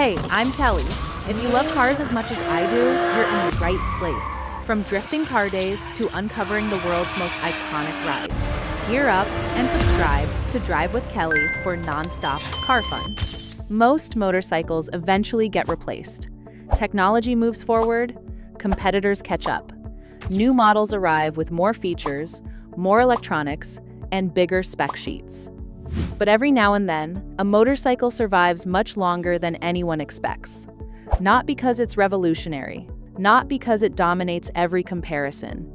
Hey, I'm Kelly. If you love cars as much as I do, you're in the right place. From drifting car days to uncovering the world's most iconic rides. Gear up and subscribe to Drive with Kelly for non-stop car fun. Most motorcycles eventually get replaced. Technology moves forward, competitors catch up. New models arrive with more features, more electronics, and bigger spec sheets. But every now and then, a motorcycle survives much longer than anyone expects. Not because it's revolutionary, not because it dominates every comparison,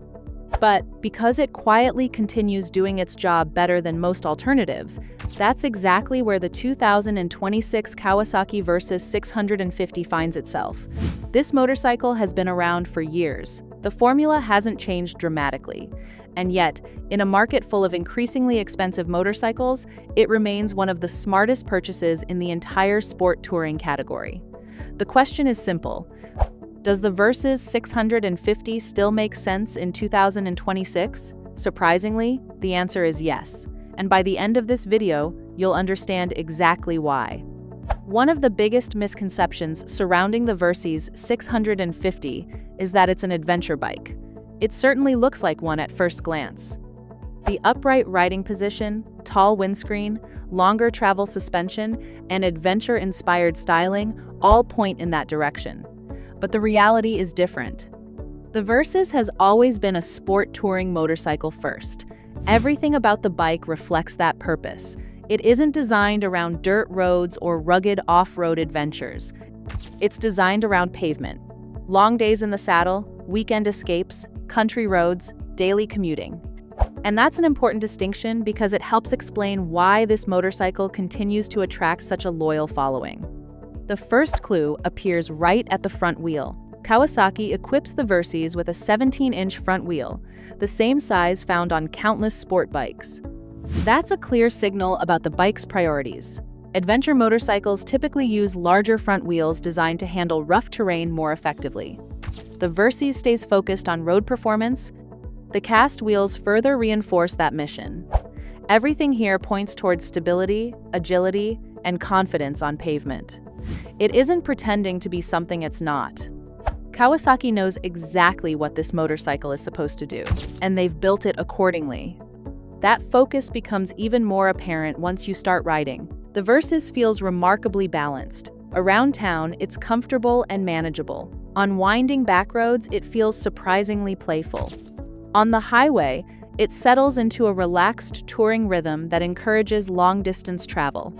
but because it quietly continues doing its job better than most alternatives. That's exactly where the 2026 Kawasaki Versys 650 finds itself. This motorcycle has been around for years. The formula hasn't changed dramatically. And yet, in a market full of increasingly expensive motorcycles, it remains one of the smartest purchases in the entire sport touring category. The question is simple. Does the Versys 650 still make sense in 2026? Surprisingly, the answer is yes. And by the end of this video, you'll understand exactly why. One of the biggest misconceptions surrounding the Versys 650 is that it's an adventure bike. It certainly looks like one at first glance. The upright riding position, tall windscreen, longer travel suspension, and adventure-inspired styling all point in that direction. But the reality is different. The Versys has always been a sport touring motorcycle first. Everything about the bike reflects that purpose. It isn't designed around dirt roads or rugged off-road adventures. It's designed around pavement. Long days in the saddle, weekend escapes, country roads, daily commuting. And that's an important distinction because it helps explain why this motorcycle continues to attract such a loyal following. The first clue appears right at the front wheel. Kawasaki equips the Versys with a 17-inch front wheel, the same size found on countless sport bikes. That's a clear signal about the bike's priorities. Adventure motorcycles typically use larger front wheels designed to handle rough terrain more effectively. The Versys stays focused on road performance. The cast wheels further reinforce that mission. Everything here points towards stability, agility, and confidence on pavement. It isn't pretending to be something it's not. Kawasaki knows exactly what this motorcycle is supposed to do, and they've built it accordingly. That focus becomes even more apparent once you start riding. The Versys feels remarkably balanced. Around town, it's comfortable and manageable. On winding back roads, it feels surprisingly playful. On the highway, it settles into a relaxed touring rhythm that encourages long-distance travel.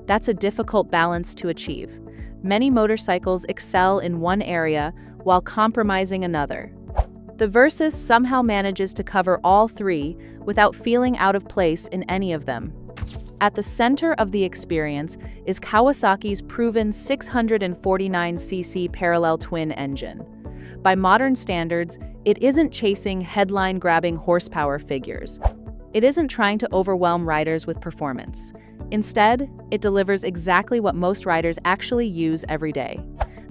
That's a difficult balance to achieve. Many motorcycles excel in one area while compromising another. The Versys somehow manages to cover all three without feeling out of place in any of them. At the center of the experience is Kawasaki's proven 649cc parallel twin engine. By modern standards, it isn't chasing headline-grabbing horsepower figures. It isn't trying to overwhelm riders with performance. Instead, it delivers exactly what most riders actually use every day.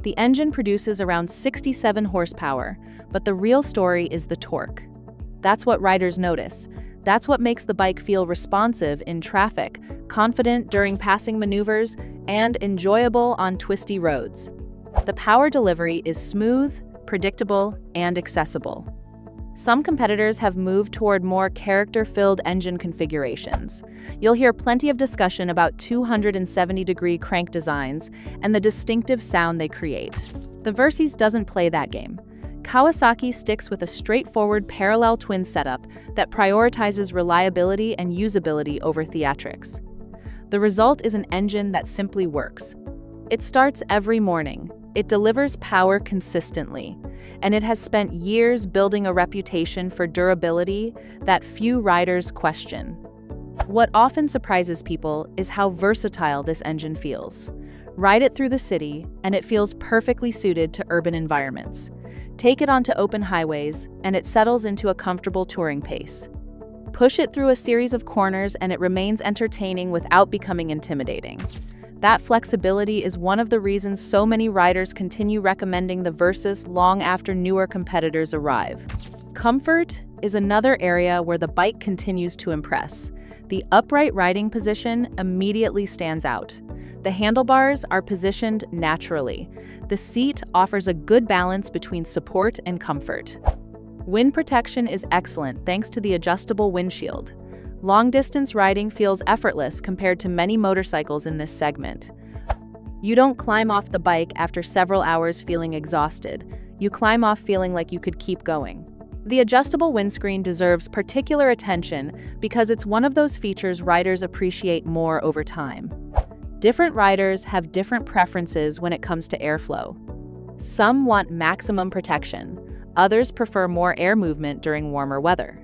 The engine produces around 67 horsepower, but the real story is the torque. That's what riders notice. That's what makes the bike feel responsive in traffic, confident during passing maneuvers, and enjoyable on twisty roads. The power delivery is smooth, predictable, and accessible. Some competitors have moved toward more character-filled engine configurations. You'll hear plenty of discussion about 270-degree crank designs and the distinctive sound they create. The Versys doesn't play that game. Kawasaki sticks with a straightforward parallel twin setup that prioritizes reliability and usability over theatrics. The result is an engine that simply works. It starts every morning. It delivers power consistently, and it has spent years building a reputation for durability that few riders question. What often surprises people is how versatile this engine feels. Ride it through the city, and it feels perfectly suited to urban environments. Take it onto open highways, and it settles into a comfortable touring pace. Push it through a series of corners, and it remains entertaining without becoming intimidating. That flexibility is one of the reasons so many riders continue recommending the Versys long after newer competitors arrive. Comfort is another area where the bike continues to impress. The upright riding position immediately stands out. The handlebars are positioned naturally. The seat offers a good balance between support and comfort. Wind protection is excellent thanks to the adjustable windshield. Long-distance riding feels effortless compared to many motorcycles in this segment. You don't climb off the bike after several hours feeling exhausted. You climb off feeling like you could keep going. The adjustable windscreen deserves particular attention because it's one of those features riders appreciate more over time. Different riders have different preferences when it comes to airflow. Some want maximum protection. Others prefer more air movement during warmer weather.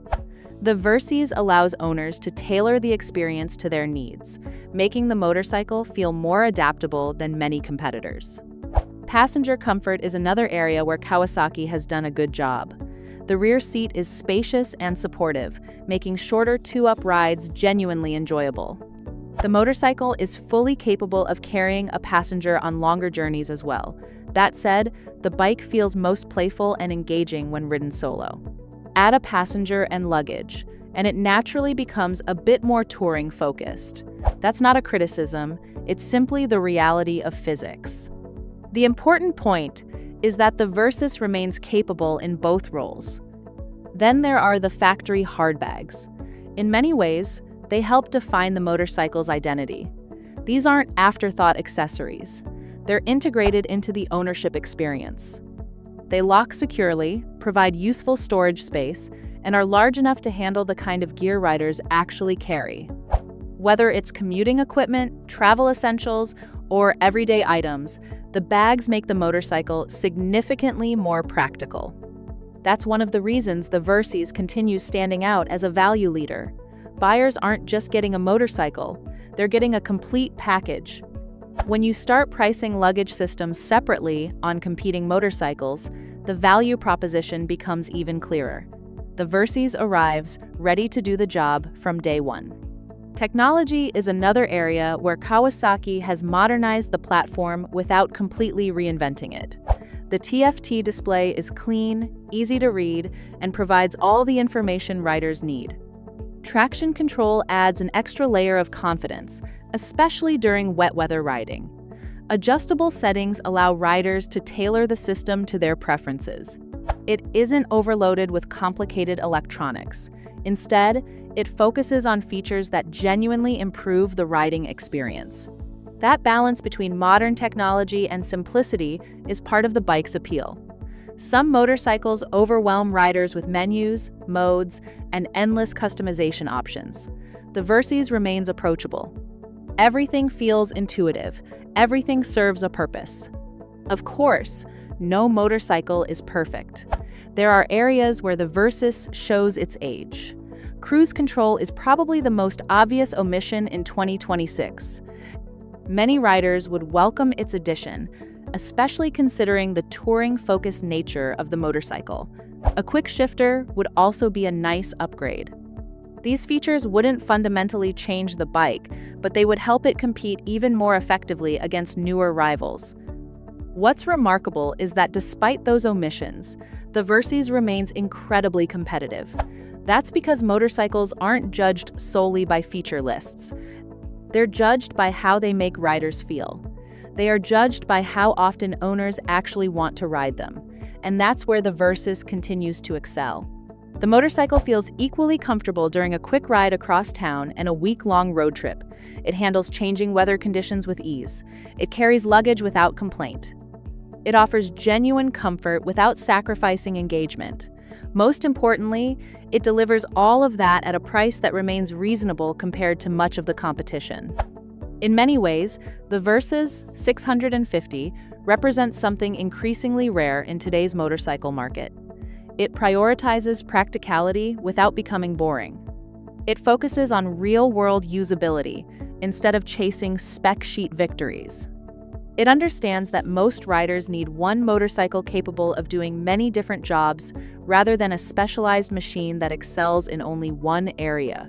The Versys allows owners to tailor the experience to their needs, making the motorcycle feel more adaptable than many competitors. Passenger comfort is another area where Kawasaki has done a good job. The rear seat is spacious and supportive, making shorter two-up rides genuinely enjoyable. The motorcycle is fully capable of carrying a passenger on longer journeys as well. That said, the bike feels most playful and engaging when ridden solo. Add a passenger and luggage, and it naturally becomes a bit more touring-focused. That's not a criticism, it's simply the reality of physics. The important point is that the Versys remains capable in both roles. Then there are the factory hard bags. In many ways, they help define the motorcycle's identity. These aren't afterthought accessories. They're integrated into the ownership experience. They lock securely, provide useful storage space, and are large enough to handle the kind of gear riders actually carry. Whether it's commuting equipment, travel essentials, or everyday items, the bags make the motorcycle significantly more practical. That's one of the reasons the Versys continues standing out as a value leader. Buyers aren't just getting a motorcycle, they're getting a complete package. When you start pricing luggage systems separately on competing motorcycles, the value proposition becomes even clearer. The Versys arrives ready to do the job from day one. Technology is another area where Kawasaki has modernized the platform without completely reinventing it. The TFT display is clean, easy to read, and provides all the information riders need. Traction control adds an extra layer of confidence, especially during wet weather riding. Adjustable settings allow riders to tailor the system to their preferences. It isn't overloaded with complicated electronics. Instead, it focuses on features that genuinely improve the riding experience. That balance between modern technology and simplicity is part of the bike's appeal. Some motorcycles overwhelm riders with menus, modes, and endless customization options. The Versys remains approachable. Everything feels intuitive. Everything serves a purpose. Of course, no motorcycle is perfect. There are areas where the Versys shows its age. Cruise control is probably the most obvious omission in 2026. Many riders would welcome its addition, especially considering the touring-focused nature of the motorcycle. A quick shifter would also be a nice upgrade. These features wouldn't fundamentally change the bike, but they would help it compete even more effectively against newer rivals. What's remarkable is that despite those omissions, the Versys remains incredibly competitive. That's because motorcycles aren't judged solely by feature lists. They're judged by how they make riders feel. They are judged by how often owners actually want to ride them. And that's where the Versys continues to excel. The motorcycle feels equally comfortable during a quick ride across town and a week-long road trip. It handles changing weather conditions with ease. It carries luggage without complaint. It offers genuine comfort without sacrificing engagement. Most importantly, it delivers all of that at a price that remains reasonable compared to much of the competition. In many ways, the Versys 650 represents something increasingly rare in today's motorcycle market. It prioritizes practicality without becoming boring. It focuses on real-world usability instead of chasing spec-sheet victories. It understands that most riders need one motorcycle capable of doing many different jobs rather than a specialized machine that excels in only one area.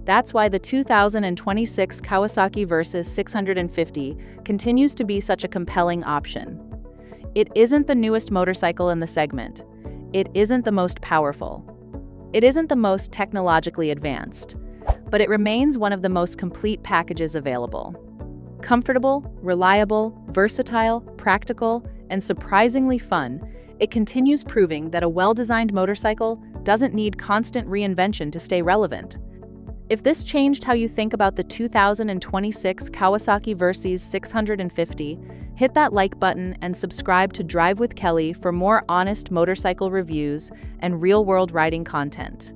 That's why the 2026 Kawasaki Versys 650 continues to be such a compelling option. It isn't the newest motorcycle in the segment. It isn't the most powerful. It isn't the most technologically advanced, but it remains one of the most complete packages available. Comfortable, reliable, versatile, practical, and surprisingly fun, it continues proving that a well-designed motorcycle doesn't need constant reinvention to stay relevant. If this changed how you think about the 2026 Kawasaki Versys 650, hit that like button and subscribe to Drive with Kelly for more honest motorcycle reviews and real-world riding content.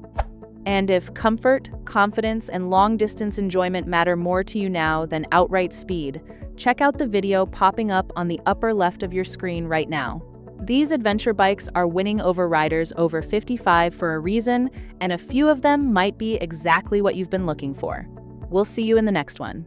And if comfort, confidence, and long-distance enjoyment matter more to you now than outright speed, check out the video popping up on the upper left of your screen right now. These adventure bikes are winning over riders over 55 for a reason, and a few of them might be exactly what you've been looking for. We'll see you in the next one.